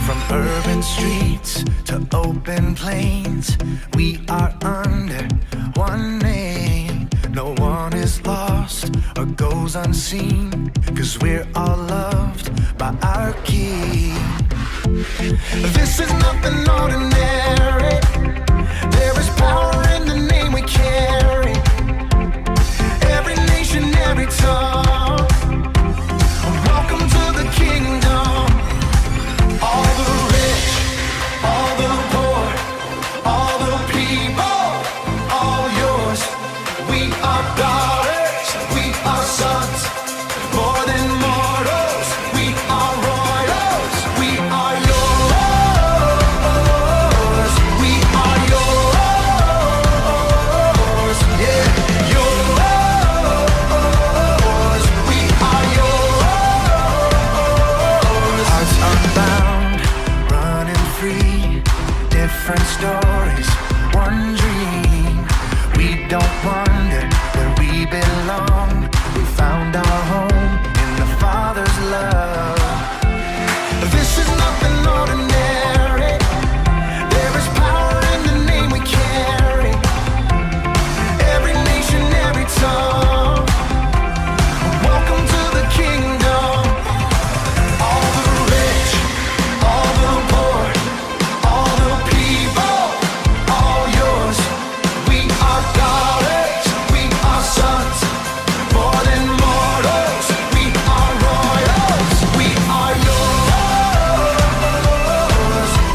From urban streets to open plains, we are under one name. No one is lost or goes unseen, 'cause we're all loved by our King. This is nothing ordinary. There is power in the name we carry. Every nation, every tongue, welcome to the kingdom. All the rich, all the poor, all the people, all yours. We are daughters, we are sons, more than mortals. We are royals, we are yours. We are yours, yeah, yours. We are yours. Hearts unbound, running free, different stories, one dream. We don't wonder where we belong. We found our home in the Father's love. This is nothing ordinary. There is power in the name we carry. Every nation, every tongue, welcome to the kingdom. All the rich, all the poor, all the people, all yours. We are daughters, we are sons, more than mortals. We are royals, we are yours.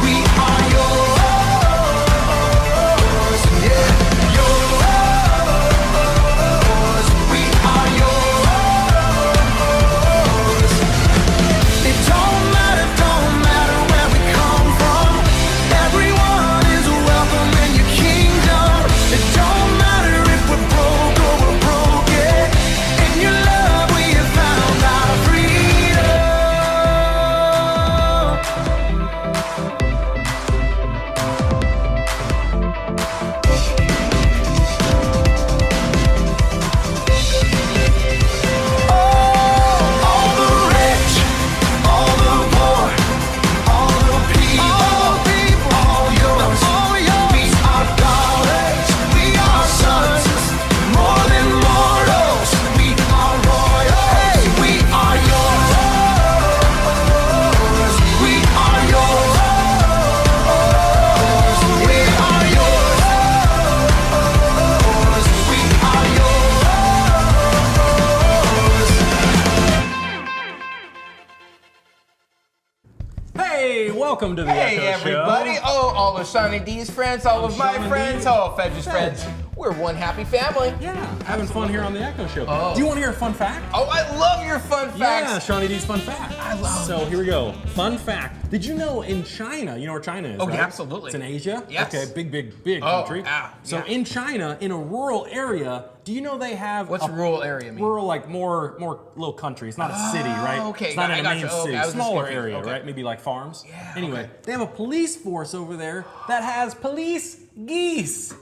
We are yours, yeah, yours. We are yours. It don't matter where we come from. Everyone is welcome in your kingdom. It don't matter if we're broke or we're broken. In your love we have found our freedom. All the rich, all the poor, all the people, all yours. We are daughters, we are sons, more than mortals. We are royals, we are yours. We are yours. We are yours. We are yours. Hey, welcome to the Hey ECCO everybody! Show. Oh, all of Shawnee D's friends, all of my Shawnee friends, D. all of Fedge's Fedge. friends. We're one happy family. Yeah, having fun here on the ECCO Show. Oh. Do you want to hear a fun fact? Oh, I love your fun Yeah, facts. Shawnee D's fun fact. I love So here we go. Fun fact. Did you know in China, you know where China is, Oh, right? yeah, absolutely. It's in Asia? Yes. Okay, big Oh, country. So yeah. in China, in a rural area, do you know they have What's rural area mean? Rural, like more little country. It's not a city, right? okay, It's not I in a got main you. Okay, city. I was just Smaller confused. area, Okay. right? Maybe like farms. Yeah, Anyway, okay. they have a police force over there that has police geese.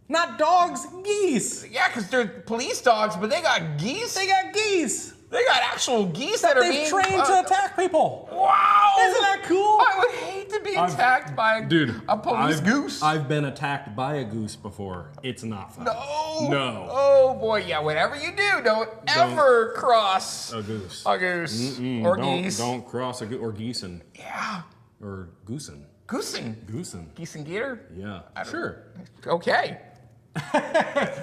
Not dogs, geese. Yeah, because they're police dogs, but they got geese. They got geese. They got actual geese that are They've being trained to attack people. Wow! Isn't that cool? I would hate to be attacked by a police goose. I've been attacked by a goose before. It's not fun. No. No. Oh boy, yeah. Whatever you do, don't ever cross A goose. a goose or geese. Don't cross a goose or geesin. Yeah. Or goosen. Goosing. Goosen. Geese and gator. Yeah. I don't- Sure. Okay.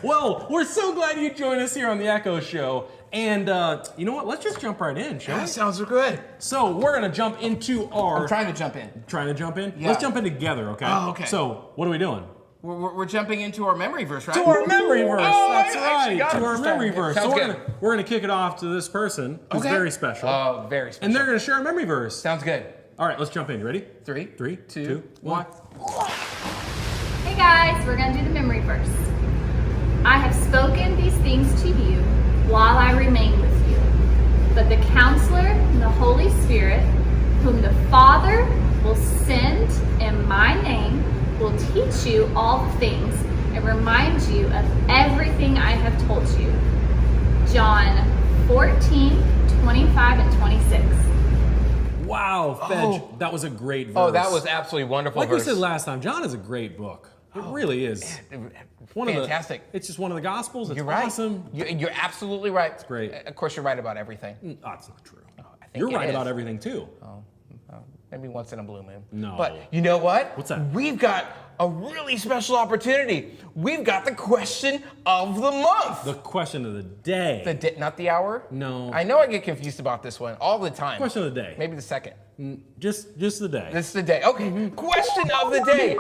Well, we're so glad you joined us here on the ECCO Show. And you know what? Let's just jump right in, shall we? That sounds good. So we're gonna jump into our. I'm trying to jump in. Trying to jump in? Yeah. Let's jump in together, okay? Oh, okay. So what are we doing? We're jumping into our memory verse, right? To our memory verse. Oh, That's I actually right. got it To our this memory time. verse. Sounds So good. we're gonna kick it off to this person who's Okay. very special. Oh, very special. And they're gonna share a memory verse. Sounds good. All right, let's jump in. You ready? Three, 2, 1. Hey guys, we're going to do the memory verse. I have spoken these things to you while I remain with you. But the Counselor, the Holy Spirit, whom the Father will send in my name, will teach you all the things remind you of everything I have told you. John 14, 25, and 26. Wow, Fedge, that was a great verse. Oh, that was absolutely wonderful. Like verse. we said last time, John is a great book. It really is. Fantastic. It's just one of the Gospels. It's You're right. awesome. You're absolutely right. It's great. Of course, you're right about everything. That's not true. I think You're it right is. about everything too. Maybe once in a blue moon. No. But you know what? What's that? We've got a really special opportunity. We've got the question of the month. The question of the day. Not the hour? No. I know I get confused about this one all the time. Question of the day. Maybe the second. Just the day. This is the day. Okay. Question of the day.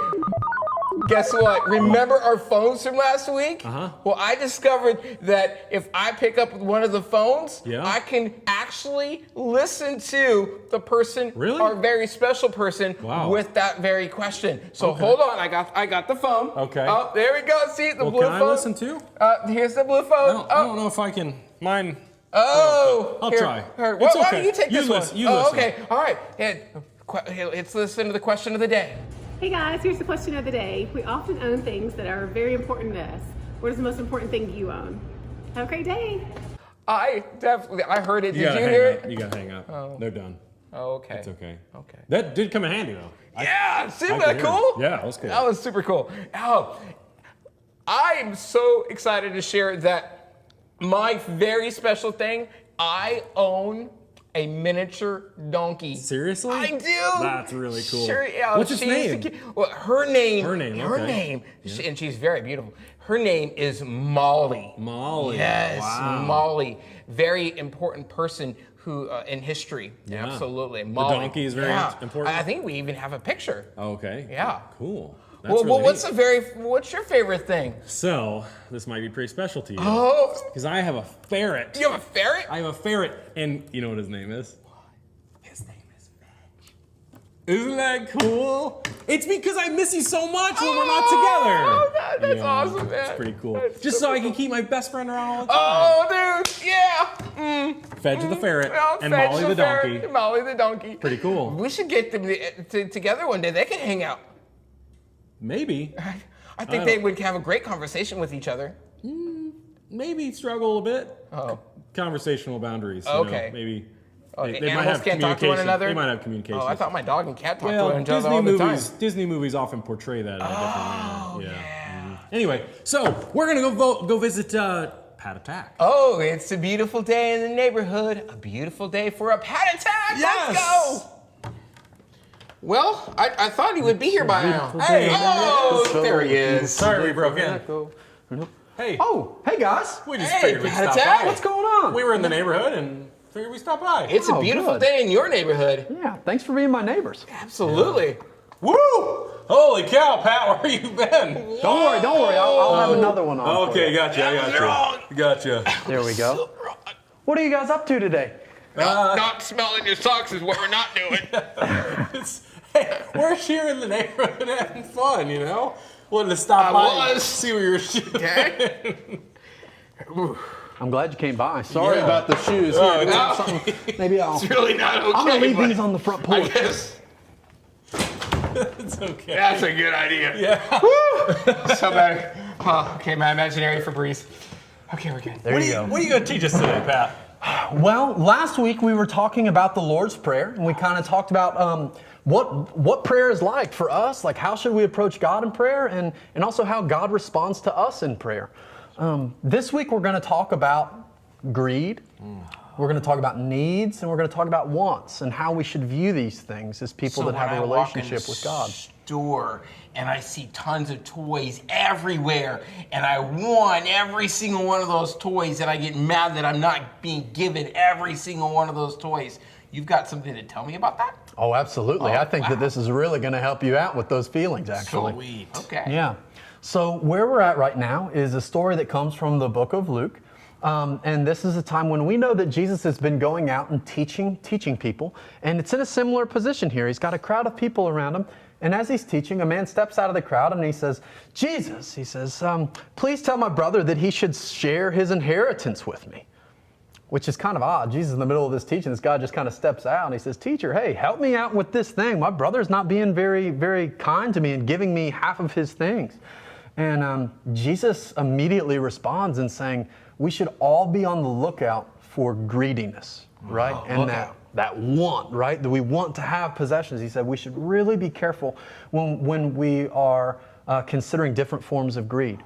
Guess what? Remember our phones from last week? Well, I discovered that if I pick up one of the phones, Yeah. I can actually listen to the person, Really? our very special person, Wow. with that very question. So Okay. hold on, I got the phone. Okay. Oh, there we go. See the Well, blue can phone. I listen too? Here's the blue phone. I don't know if I can. Mine. I'll try. Here. It's Why okay. don't you take this listen, one? you listen. Okay. All right. Here, let's listen to the question of the day. Hey guys, here's the question of the day. We often own things that are very important to us. What is the most important thing you own? Have a great day. I heard it. You Did gotta you hang hear up. it? You gotta hang up. They're done. Oh, okay. It's okay. Okay. That did come in handy though. Yeah, isn't I that could hear cool? it. Yeah, that was cool. That was super cool. Oh, I'm so excited to share that my very special thing, I own a miniature donkey. Seriously? I do. That's really cool. Sure, yeah. What's its she's name? the well, her name. Her name, okay. And she's very beautiful. Her name is Molly. Molly. Yes, Wow. Molly. Very important person who in history. Yeah. Absolutely. Molly. donkey is very important? I think we even have a picture. Okay. Yeah. Cool. That's Well, really what's neat. what's your favorite thing? So this might be pretty special to you. Oh, Because I have a ferret. you have a ferret? I have a ferret, and you know what his name is? His name is Isn't that cool? It's because I miss you so much when we're not Oh, together. that's awesome, man. It's pretty cool. That's Just so super I can cool. keep my best friend around all the time. Oh, dude, yeah. Fedge the ferret Well, and Fetch Molly the ferret donkey. and Molly the donkey. Pretty cool. We should get them together one day. They could hang out. Maybe. I think they would have a great conversation with each other. Maybe struggle a bit. Oh. Conversational boundaries. Okay. Maybe. Oh, They might animals have can't talk to one communication. another? They might have communication. Oh, I thought my dog and cat talked to Well, each other Disney all the time. Disney movies often portray that in a different manner. yeah. Mhm. Anyway, so we're gonna go visit Pat Attack. Oh, it's a beautiful day in the neighborhood. A beautiful day for a pat attack. Yes! Let's go. Well, I thought he would be here by now. Hey, Oh, there he is. sorry we broke in. Hey, Oh, hey guys. we just Hey, figured we'd Pat stop Attack. by. What's going on? We were in the neighborhood and figured we'd stop by. It's a Oh, beautiful good. day in your neighborhood. Yeah, thanks for being my neighbors. Absolutely. Woo! Holy cow, Pat, where you been? Don't worry. I'll have another one on. for Okay, you. gotcha, I That was wrong. Gotcha. There we go. What are you guys up to today? Not smelling your socks is what we're not doing. Hey, we're here in the neighborhood having fun, you know? Wanted to stop by and was. see what you were shooting. Okay. I'm glad you came by. Sorry Yeah. about the shoes. Oh, Here, no. something. Maybe It's really not okay. I'm gonna leave but these on the front I porch. guess It's okay. that's a good idea. Yeah. So bad. Oh, okay, my imaginary Febreze. Okay, we're good. There you go. What are you going to teach us today, Pat? Well, last week we were talking about the Lord's Prayer, and we kind of talked about what prayer is like for us, like how should we approach God in prayer, and also how God responds to us in prayer. This week we're going to talk about greed. We're going to talk about needs, and we're going to talk about wants and how we should view these things as people that have a relationship with God. Store and I see tons of toys everywhere, and I want every single one of those toys, and I get mad that I'm not being given every single one of those toys. You've got something to tell me about that? Oh, absolutely. I think that this is really going to help you out with those feelings, actually. Sweet. Okay. Yeah. So where we're at right now is a story that comes from the book of Luke. And this is a time when we know that Jesus has been going out and teaching people. And it's in a similar position here. He's got a crowd of people around him. And as he's teaching, a man steps out of the crowd and he says, Jesus, he says, please tell my brother that he should share his inheritance with me. Which is kind of odd. Jesus in the middle of this teaching, this guy just kind of steps out and he says, teacher, hey, help me out with this thing. My brother's not being very, very kind to me and giving me half of his things. And Jesus immediately responds in saying, we should all be on the lookout for greediness, right? And that want, right? That we want to have possessions. He said we should really be careful when we are considering different forms of greed.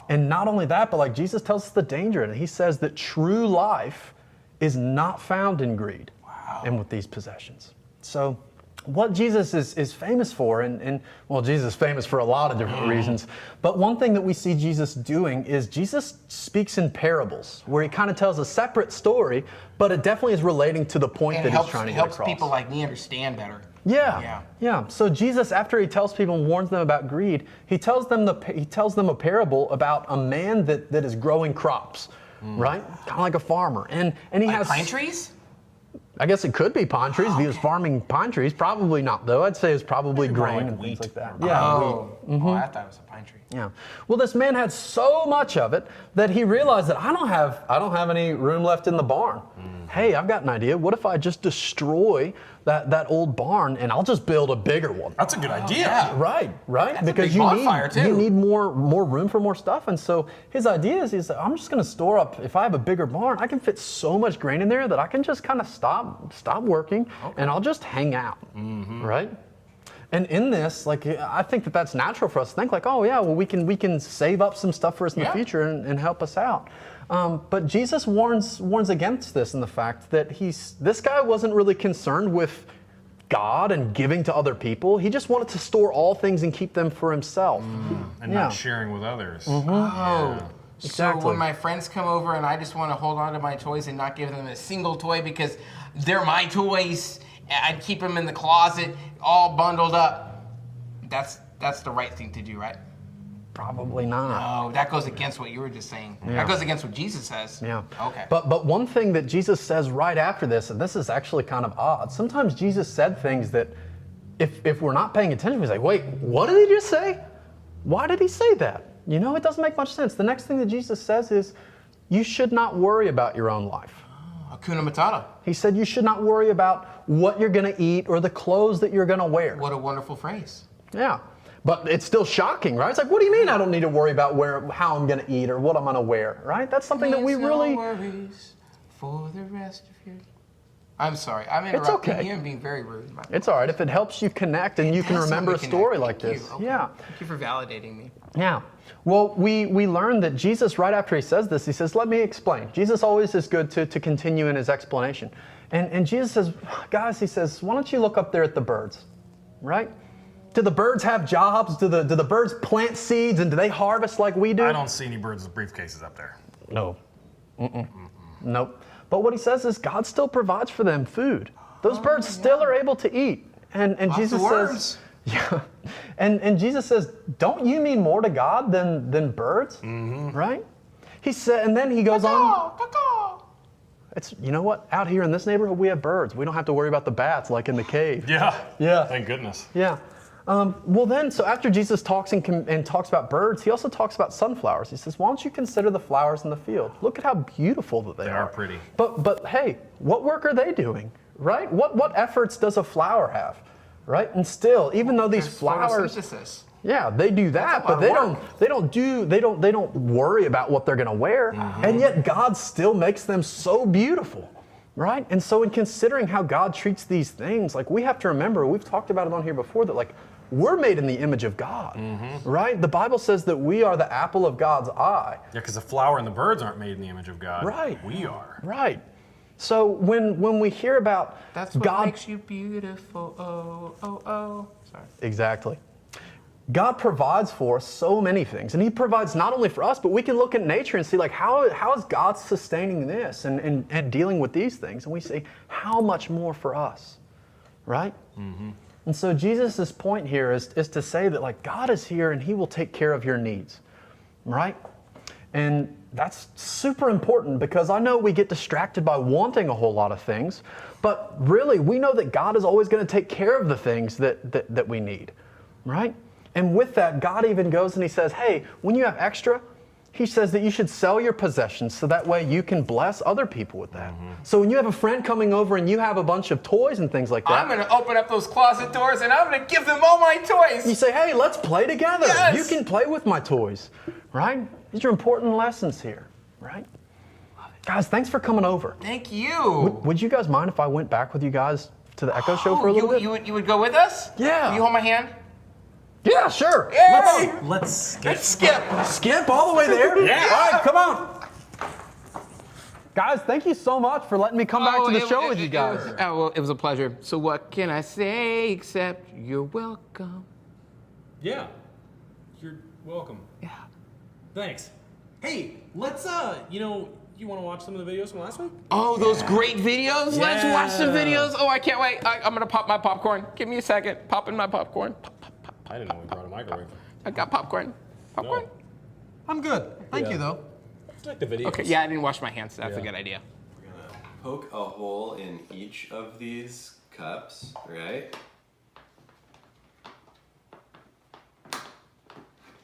And not only that, but like Jesus tells us the danger in it. He says that true life is not found in greed and with these possessions. So what Jesus is famous for, and well, Jesus is famous for a lot of different reasons, but one thing that we see Jesus doing is Jesus speaks in parables, where he kind of tells a separate story, but it definitely is relating to the point that he's trying to get across. Helps people like me understand better. Yeah. So Jesus, after he tells people and warns them about greed, he tells them a parable about a man that is growing crops, right? Kind of like a farmer, and he has pine trees. I guess it could be pine trees if he was farming pine trees. Probably not, though. I'd say it's probably grain and things like that. Yeah. I thought it was a pine tree. Yeah. Well, this man had so much of it that he realized that I don't have any room left in the barn. Hey, I've got an idea. What if I just destroy that old barn and I'll just build a bigger one? That's a good idea. Yeah. Right. That's because a big bonfire, you need more room for more stuff. And so his idea is I'm just going to store up. If I have a bigger barn, I can fit so much grain in there that I can just kind of stop working and I'll just hang out. Right. And in this, like, I think that's natural for us to think like, oh yeah, well we can save up some stuff for us in the future and help us out. But Jesus warns against this in the fact that this guy wasn't really concerned with God and giving to other people. He just wanted to store all things and keep them for himself. And not sharing with others. Exactly. So when my friends come over and I just want to hold on to my toys and not give them a single toy because they're my toys, I'd keep them in the closet all bundled up. That's the right thing to do, right? Probably not. No, that goes against what you were just saying. That goes against what Jesus says. Yeah. Okay. But one thing that Jesus says right after this, and this is actually kind of odd. Sometimes Jesus said things that if we're not paying attention, we say, wait, what did he just say? Why did he say that? You know, it doesn't make much sense. The next thing that Jesus says is, you should not worry about your own life. Hakuna Matata. He said you should not worry about what you're going to eat or the clothes that you're going to wear. What a wonderful phrase. Yeah. But it's still shocking, right? It's like, what do you mean I don't need to worry about how I'm going to eat or what I'm going to wear, right? That's something that we really... No worries for the rest of your... I'm sorry. I'm interrupting you and being very rude. It's all right. If it helps you connect and you can remember a story like this. Okay. Yeah. Thank you for validating me. Yeah. Well, we learned that Jesus, right after he says this, he says, let me explain. Jesus always is good to continue in his explanation. And Jesus says, guys, he says, why don't you look up there at the birds, right? Do the birds have jobs? Do the birds plant seeds and do they harvest like we do? I don't see any birds with briefcases up there. No. Nope. But what he says is God still provides for them food. Those birds still are able to eat. And Jesus says, yeah. And Jesus says, don't you mean more to God than birds? Right? He said, and then he goes on. It's, you know what? Out here in this neighborhood, we have birds. We don't have to worry about the bats like in the cave. Yeah. Thank goodness. Yeah. Well then, so after Jesus talks and talks about birds, he also talks about sunflowers. He says, why don't you consider the flowers in the field? Look at how beautiful that they are. They are pretty. But hey, what work are they doing, right? What efforts does a flower have, right? And still, even though these flowers... Photosynthesis. Yeah, they do that, but they don't worry about what they're going to wear. And yet God still makes them so beautiful. Right? And so in considering how God treats these things, like we have to remember, we've talked about it on here before, that like we're made in the image of God, right? The Bible says that we are the apple of God's eye. Yeah, because the flower and the birds aren't made in the image of God. Right. We are. Right. So when we hear about That's what God, makes you beautiful. Oh. Sorry. Exactly. God provides for us so many things, and he provides not only for us, but we can look at nature and see like how is God sustaining this and dealing with these things, and we say how much more for us, right? And so Jesus' point here is to say that like God is here and he will take care of your needs, right? And that's super important because I know we get distracted by wanting a whole lot of things, but really we know that God is always going to take care of the things that we need, right? And with that, God even goes and he says, hey, when you have extra, he says that you should sell your possessions so that way you can bless other people with that. So when you have a friend coming over and you have a bunch of toys and things like that, I'm gonna open up those closet doors and I'm gonna give them all my toys. you say, hey, let's play together. Yes. You can play with my toys, right? These are important lessons here, right? Guys, thanks for coming over. Thank you. Would you guys mind if I went back with you guys to the ECCO Show for a little bit? You would go with us? Yeah. Will you hold my hand? Yeah, sure. Yay! Let's Let's skip. Skip all the way there? Yeah. All right, come on. Guys, thank you so much for letting me come back to the show with you guys. It was a pleasure. So what can I say except you're welcome? Yeah. You're welcome. Yeah. Thanks. Hey, let's you want to watch some of the videos from last week? Oh, those great videos? Let's watch some Yeah. videos. Oh, I can't wait. I'm gonna pop my popcorn. Give me a second. Pop in my popcorn. Pop, pop, pop. I didn't know we brought a microwave. I got popcorn. Popcorn? No. I'm good. Thank you, though. It's like the videos. Okay, yeah, I didn't wash my hands. That's a Yeah. good idea. We're gonna poke a hole in each of these cups, right?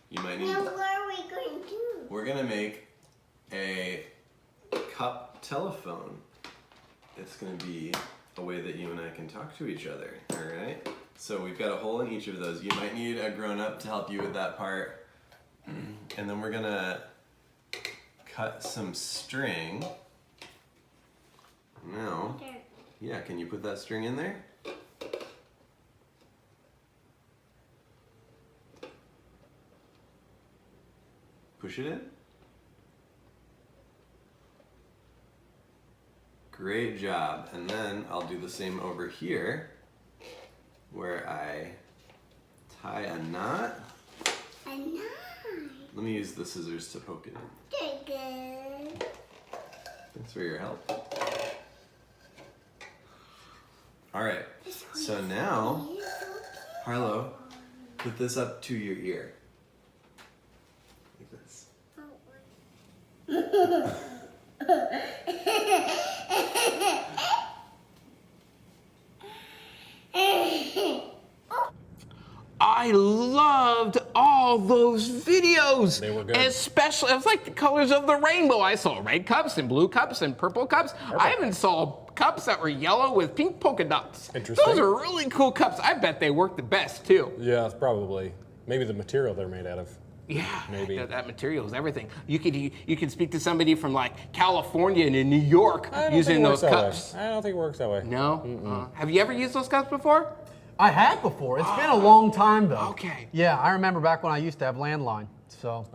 You might need. Now what are we going to do? We're gonna make a cup telephone. It's gonna be a way that you and I can talk to each other, all right? So we've got a hole in each of those. You might need a grown-up to help you with that part. And then we're gonna cut some string. Now, yeah, can you put that string in there? Push it in. Great job. And then I'll do the same over here where I tie a knot. A knife. Let me use the scissors to poke it in. Very good. Thanks for your help. All right, so now, Harlow, put this up to your ear. Like this. I loved all those videos. They were good. Especially, it was like the colors of the rainbow. I saw red cups and blue cups and purple cups. I even saw cups that were yellow with pink polka dots. Interesting. Those are really cool cups. I bet they work the best too. Yeah, it's probably. Maybe the material they're made out of. Yeah, Maybe. that material is everything. You could speak to somebody from like California and in New York I don't using think it works those that cups. way. I don't think it works that way. No? Have you ever used those cups before? I had before. It's been a long time, though. Okay. Yeah, I remember back when I used to have landline. So.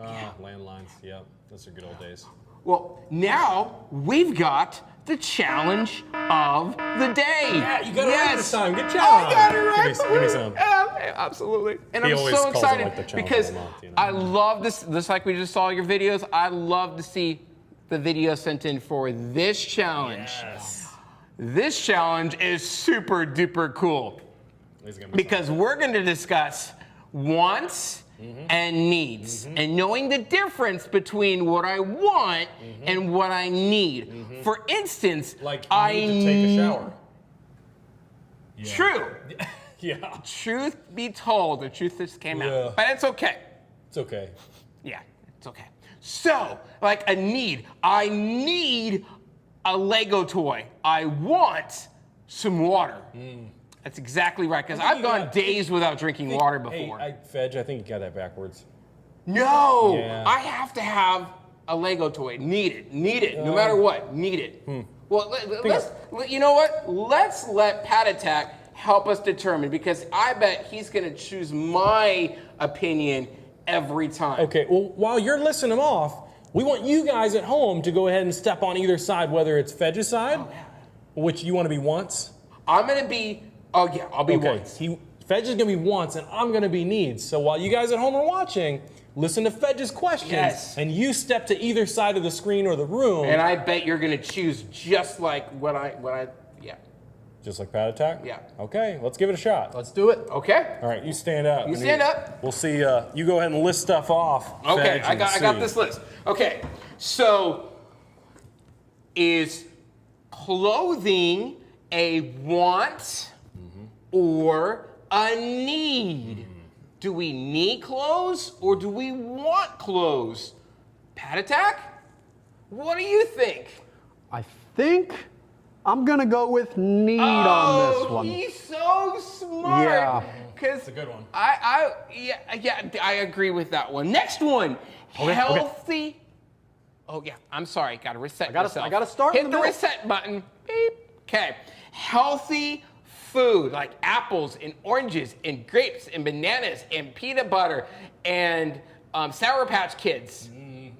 Landlines. Yeah, those are good old days. Well, now we've got the challenge of the day. Yeah, you got it right this time. Good job. I got it right. Give me some. Yeah, absolutely. And He I'm always so calls it excited like the challenge because of the month, you know. I love this. Just like we just saw your videos, I love to see the video sent in for this challenge. Yes. This challenge is super duper cool These are gonna be because we're going to discuss wants and needs and knowing the difference between what I want and what I need. For instance, like you need to take a shower. True. Yeah. Truth be told, the truth just came Yeah. out. But it's okay. It's okay. Yeah, it's okay. So, like a need. I need a Lego toy. I want some water. That's exactly right, because I've you gone got- days without drinking water before. Hey, Fedge, I think you got that backwards. No! Yeah. I have to have a Lego toy. Need it, no matter what. Need it. Well, you know what? Let's let Pat Attack help us determine, because I bet he's going to choose my opinion every time. Okay, well, while you're listing them off, we want you guys at home to go ahead and step on either side, whether it's Fedge's side, which you want to be wants. I'm going to be, I'll be once. Fedge is going to be wants, and I'm going to be needs. So while you guys at home are watching, listen to Fedge's questions, Yes. and you step to either side of the screen or the room. And I bet you're going to choose just like what I, yeah. Just like Pat Attack? Yeah. Okay, let's give it a shot. Let's do it. Okay? All right, you stand up. You stand up. We'll see. You go ahead and list stuff off. Okay, Fedge, I and got see. this list. Okay, so is clothing a want or a need? Do we need clothes or do we want clothes? Pat Attack? What do you think? I think I'm gonna go with need on this one. He's so smart. Yeah. It's a good one. I agree with that one. Next one. Healthy. Oh yeah, I'm sorry. Gotta reset yourself. I gotta start Hit in the the middle. reset button. Beep. Okay. Healthy food like apples and oranges and grapes and bananas and peanut butter and Sour Patch Kids.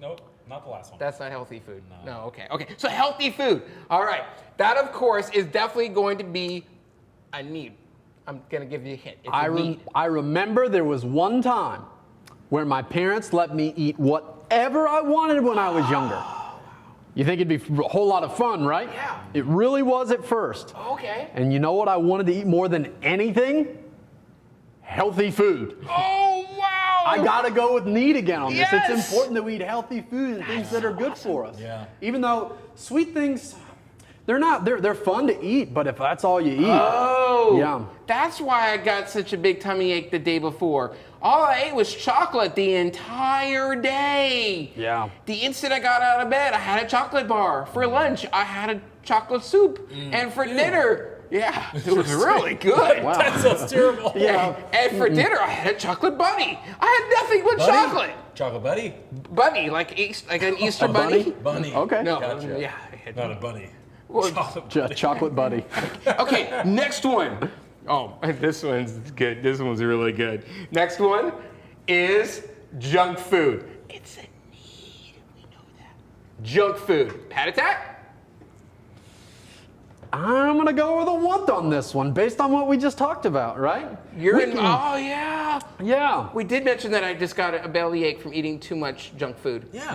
Nope, not the last one. That's not healthy food. No, okay. So healthy food. All right. That, of course, is definitely going to be a need. I'm going to give you a hint. It's a need. I remember there was one time where my parents let me eat whatever I wanted when I was younger. You think it'd be a whole lot of fun, right? Yeah. It really was at first. Okay. And you know what I wanted to eat more than anything? Healthy food. Oh, wow. I gotta go with need again on this. Yes. It's important that we eat healthy food and things that are good for us. Yeah. Even though sweet things, they're fun to eat, but if that's all you eat. Oh. Yeah. That's why I got such a big tummy ache the day before. All I ate was chocolate the entire day. Yeah. The instant I got out of bed, I had a chocolate bar. For lunch, I had a chocolate soup. And for dinner, it was really good. Wow. That sounds terrible. Yeah. And for dinner, I had a chocolate bunny. I had nothing but chocolate. Chocolate buddy? Bunny, like an Easter bunny? Bunny. Okay. No, Gotcha. yeah. I had Not a bunny. Well, Chocolate buddy. Okay, next one. Oh, this one's good. This one's really good. Next one is junk food. It's a need. We know that. Junk food. Pat Attack? I'm gonna go with a want on this one, based on what we just talked about, right? Oh, yeah. Yeah. We did mention that I just got a bellyache from eating too much junk food. Yeah.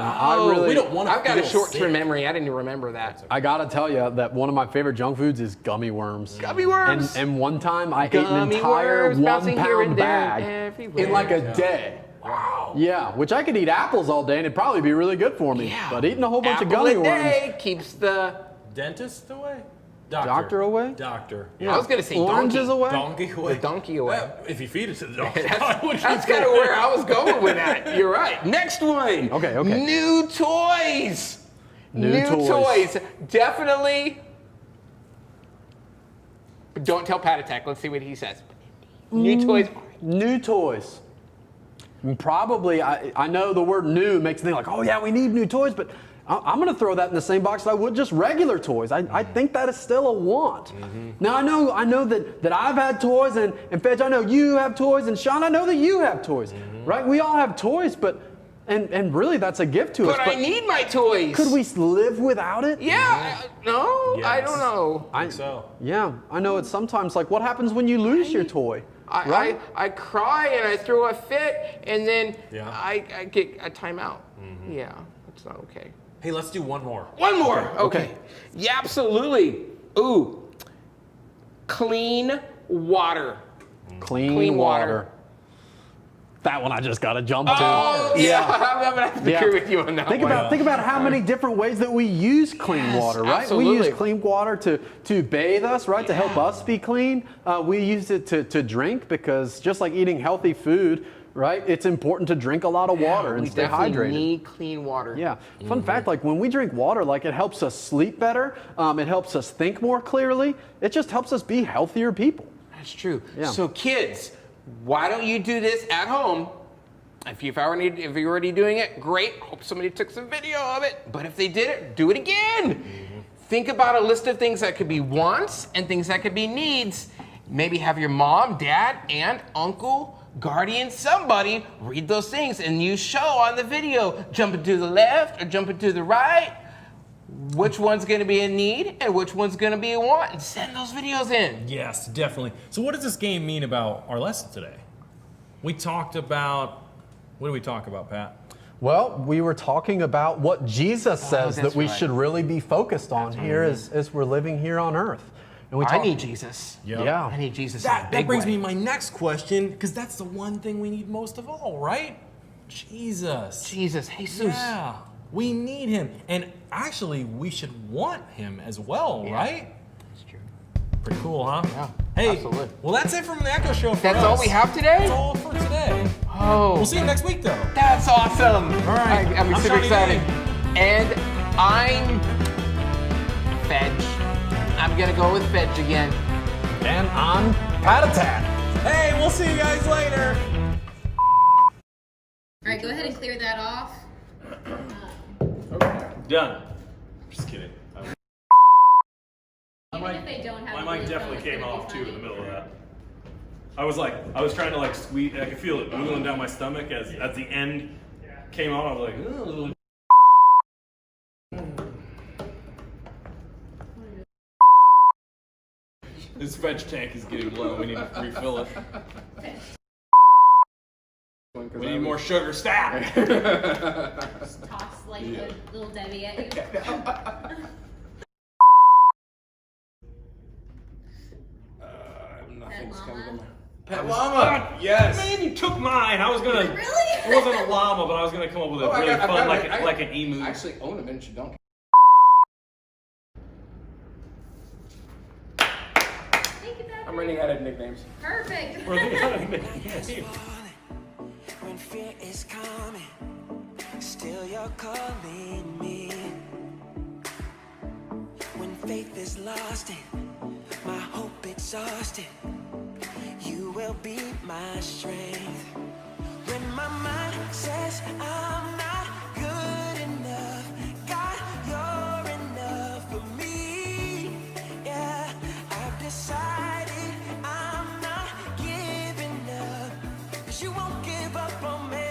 we don't want to. I've got a short-term memory. I didn't even remember that. I gotta tell you that one of my favorite junk foods is gummy worms. Gummy worms. And one time I ate an Gummy entire worms bouncing here 1 and pound there bag everywhere. in like a day. Wow. Yeah, which I could eat apples all day and it'd probably be really good for me. Yeah. But eating a whole bunch Apple of gummy a worms. day keeps the... Dentist away? Doctor away? Doctor. I was going to say Oranges donkey. away? Donkey away. The donkey away. Well, if you feed it to the donkey. That's kind of where I was going with that. You're right. Next one. Okay. New toys. New toys. Definitely. Don't tell Pat Attack. Let's see what he says. New toys. New toys. And probably, I know the word new makes you think like, oh yeah, we need new toys, but I'm gonna throw that in the same box that I would just regular toys. I think that is still a want. Now I know that I've had toys, and Fedge, I know you have toys, and Sean, I know that you have toys, right? We all have toys, but and really that's a gift to us. But I need my toys. Could we live without it? Yeah. No, I Yes. don't know. I think so. Yeah, I know it's sometimes like, what happens when you lose your toy? Right? I cry and I throw a fit, and then Yeah. I get a timeout. Yeah, that's not okay. Hey, let's do one more. One more. Okay. Yeah, absolutely. Ooh. Clean water. Clean water. That one I just got to jump to. Oh, yeah. I'm gonna have to agree with you on that Think one. about how many different ways that we use clean water, right? absolutely. We use clean water to bathe us, right? To help us be clean. We use it to drink, because just like eating healthy food, right? It's important to drink a lot of water and we stay definitely hydrated. need clean water. Yeah. Fun fact, like when we drink water, like it helps us sleep better. It helps us think more clearly. It just helps us be healthier people. That's true. Yeah. So kids, why don't you do this at home? If you're already doing it, great. Hope somebody took some video of it. But if they did it, do it again. Think about a list of things that could be wants and things that could be needs. Maybe have your mom, dad, aunt, uncle, guardian, somebody read those things, and you show on the video, jumping to the left or jumping to the right, which one's going to be a need and which one's going to be a want, and send those videos in. Yes, definitely. So what does this game mean about our lesson today? We talked about, what did we talk about, Pat? Well, we were talking about what Jesus says that's that we right. should really be focused on here as we're living here on earth. And we I need Jesus. Yep. Yeah. I need Jesus in a That big brings way. me to my next question, because that's the one thing we need most of all, right? Jesus. Jesus, Jesus. Yeah, we need him. And actually, we should want him as well, right? That's true. Pretty cool, huh? Yeah, Hey, absolutely. well, that's it from the ECCO Show for That's us. all we have today? That's all for today. Oh. We'll see you next week, though. That's awesome. All right. I'm super Shawnee excited. D. And I'm Fedge. I'm gonna go with Fedge again. And I'm Pat-a-tat. Hey, we'll see you guys later. All right, go ahead and clear that off. Done. Just kidding. Even if they don't have My a mic really definitely phone, it's came gonna be off too in the funny. middle of that. I was trying to like squeeze. I could feel it wiggling down my stomach as the end came out. I was like, ugh. This veg tank is getting low. We need to refill it. We need more sugar. Stop. Just toss like a little Debbie at you. Nothing's Pet coming to llama? mind. Pet llama. Yes. Man, you took mine. I was gonna. Really? It wasn't a llama, but I was gonna come up with a Oh, I really got- fun, I've got it. like an emu. I actually own a miniature donkey. Thank you, Beth. I'm running out of nicknames. Perfect. Or the- When fear is coming, still you're calling me. When faith is lost and my hope exhausted, you will be my strength. When my mind says I'm not good enough, God, you're enough for me. Yeah, I've decided I'm not giving up, 'cause you won't give up on me.